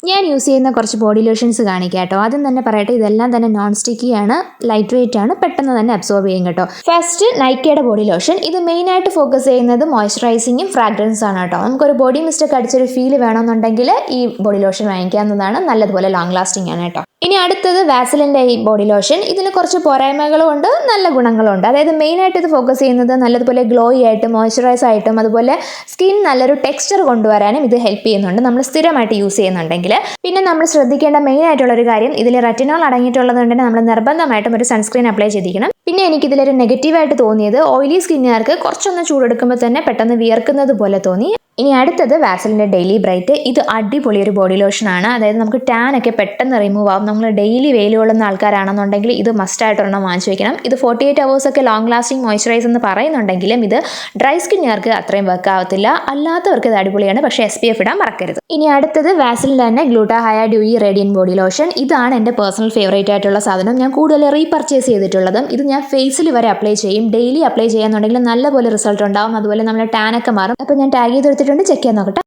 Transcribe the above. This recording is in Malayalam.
ഞാൻ യൂസ് ചെയ്യുന്ന കുറച്ച് ബോഡി ലോഷൻസ് കാണിക്കാം കേട്ടോ. ആദ്യം തന്നെ പറയട്ടെ, ഇതെല്ലാം തന്നെ നോൺ സ്റ്റിക്കി ആണ്, ലൈറ്റ് വെയിറ്റ് ആണ്, പെട്ടെന്ന് തന്നെ അബ്സോർബ് ചെയ്യും കേട്ടോ. ഫസ്റ്റ് നൈക്കയുടെ ബോഡി ലോഷൻ. ഇത് മെയിനായിട്ട് ഫോക്കസ് ചെയ്യുന്നത് മോയ്സ്ചറൈസിങ്ങും ഫ്രാഗ്രൻസ് ആണ് കേട്ടോ. നമുക്കൊരു ബോഡി മിസ്റ്റൊക്കെ അടിച്ചൊരു ഫീൽ വേണമെന്നുണ്ടെങ്കിൽ ഈ ബോഡി ലോഷൻ വാങ്ങിക്കാവുന്നതാണ്. നല്ലതുപോലെ ലോങ് ലാസ്റ്റിംഗ് ആണ് കേട്ടോ. ഇനി അടുത്തത് വാസലിൻ്റെ ഈ ബോഡി ലോഷൻ. ഇതിന് കുറച്ച് പോരായ്മകളും ഉണ്ട്, നല്ല ഗുണങ്ങളും ഉണ്ട്. അതായത് മെയിനായിട്ട് ഇത് ഫോക്കസ് ചെയ്യുന്നത് നല്ലതുപോലെ ഗ്ലോയി ആയിട്ടും മോയ്സ്ചറൈസ് ആയിട്ടും അതുപോലെ സ്കിൻ നല്ലൊരു ടെക്സ്ചർ കൊണ്ടുവരാനും ഇത് ഹെൽപ്പ് ചെയ്യുന്നുണ്ട് നമ്മൾ സ്ഥിരമായിട്ട് യൂസ് ചെയ്യുന്നുണ്ടെങ്കിൽ. പിന്നെ നമ്മൾ ശ്രദ്ധിക്കേണ്ട മെയിൻ ആയിട്ടുള്ള ഒരു കാര്യം, ഇതിൽ റെറ്റിനോൾ അടങ്ങിയിട്ടുള്ളത് കൊണ്ട് നമ്മൾ നിർബന്ധമായിട്ടും ഒരു സൺസ്ക്രീൻ അപ്ലൈ ചെയ്തിരിക്കണം. പിന്നെ എനിക്കിതിലൊരു നെഗറ്റീവായിട്ട് തോന്നിയത്, ഓയിലി സ്കിന്നുകാർക്ക് കുറച്ചൊന്ന് ചൂടെടുക്കുമ്പോൾ തന്നെ പെട്ടെന്ന് വിയർക്കുന്നത് പോലെ തോന്നി. ഇനി അടുത്തത് വാസലിൻ്റെ ഡെയിലി ബ്രൈറ്റ്. ഇത് അടിപൊളി ഒരു ബോഡി ലോഷനാണ്. അതായത് നമുക്ക് ടാൻ ഒക്കെ പെട്ടെന്ന് റിമൂവ് ആവും. നമ്മൾ ഡെയിലി വെയിൽ കൊള്ളുന്ന ആൾക്കാരാണെന്നുണ്ടെങ്കിൽ ഇത് മസ്റ്റായിട്ടൊരെണ്ണം വാങ്ങിച്ചു വയ്ക്കണം. ഇത് 48 hours ഒക്കെ ലോങ് ലാസ്റ്റിംഗ് മോയ്സ്ചറൈസ് എന്ന് പറയുന്നുണ്ടെങ്കിലും ഇത് ഡ്രൈ സ്കിന്നുകാർക്ക് അത്രയും വർക്ക് ആവത്തില്ല. അല്ലാത്തവർക്ക് ഇത് അടിപൊളിയാണ്, പക്ഷേ SPF ഇടാൻ മറക്കരുത്. ഇനി അടുത്തത് വാസലിൻ്റെ തന്നെ ഗ്ലൂട്ടാഹയ ഡ്യൂയി റേഡിയൻറ്റ് ബോഡി ലോഷൻ. ഇതാണ് എൻ്റെ പേഴ്സണൽ ഫേവറേറ്റ് ആയിട്ടുള്ള സാധനം. ഞാൻ കൂടുതൽ റീപർച്ചേസ് ചെയ്തിട്ടുള്ളതും. ഇത് ഞാൻ ഫേസിൽ വരെ അപ്ലൈ ചെയ്യും. ഡെയിലി അപ്ലൈ ചെയ്യാന്നുണ്ടെങ്കിൽ നല്ലപോലെ റിസൾട്ട് ഉണ്ടാവും. അതുപോലെ നമ്മുടെ ടാനൊക്കെ മാറും. അപ്പോൾ ഞാൻ ടാഗ് ചെയ്തെടുത്തിട്ടുണ്ട്, ചെക്ക് ചെയ്യാൻ നോക്കട്ടെ.